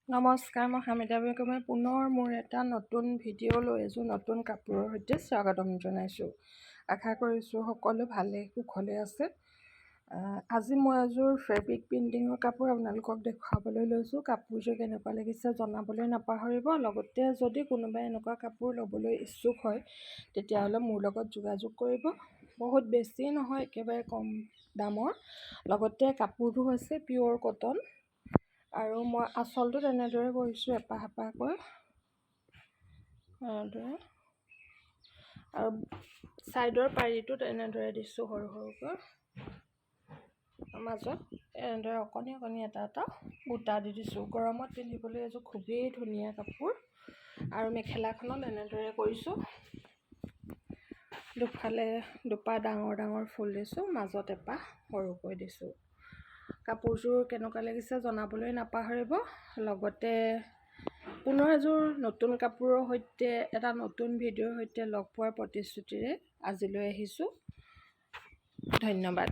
নমস্কাৰ, মই হামিদা বেগমে পুনৰ মোৰ এটা নতুন ভিডিঅ' লৈ এযোৰ নতুন কাপোৰৰ সৈতে স্বাগতম জনাইছোঁ। আশা কৰিছোঁ সকলো ভালে কুশলে আছে। আজি মই এযোৰ ফেব্ৰিক প্ৰিণ্টিঙৰ কাপোৰ আপোনালোকক দেখুৱাবলৈ লৈছোঁ। কাপোৰযোৰ কেনেকুৱা লাগিছে জনাবলৈ নাপাহৰিব। লগতে যদি কোনোবাই এনেকুৱা কাপোৰ ল'বলৈ ইচ্ছুক হয় তেতিয়াহ'লে মোৰ লগত যোগাযোগ কৰিব। বহুত বেছি নহয়, একেবাৰে কম দামৰ। লগতে কাপোৰটো হৈছে পিয়'ৰ কটন আৰু মই আঁচলটো তেনেদৰে কৰিছোঁ এপাহ এপাহকৈ এনেদৰে, আৰু ছাইডৰ পাৰিটো তেনেদৰে দিছোঁ সৰু সৰুকৈ। মাজত এনেদৰে অকণি অকণি এটা এটা বুটা দি দিছোঁ। গৰমত পিন্ধিবলৈ এযোৰ খুবেই ধুনীয়া কাপোৰ। আৰু মেখেলাখনত এনেদৰে কৰিছোঁ, দুফালে দুপাহ ডাঙৰ ডাঙৰ ফুল দিছোঁ, মাজত এপাহ সৰুকৈ দিছোঁ। কাপোৰযোৰ কেনেকুৱা লাগিছে জনাবলৈ নাপাহৰিব। লগতে পুনৰ এযোৰ নতুন কাপোৰৰ সৈতে এটা নতুন ভিডিঅ'ৰ সৈতে লগ পোৱাৰ প্ৰতিশ্ৰুতিৰে আজিলৈ আহিছোঁ। ধন্যবাদ।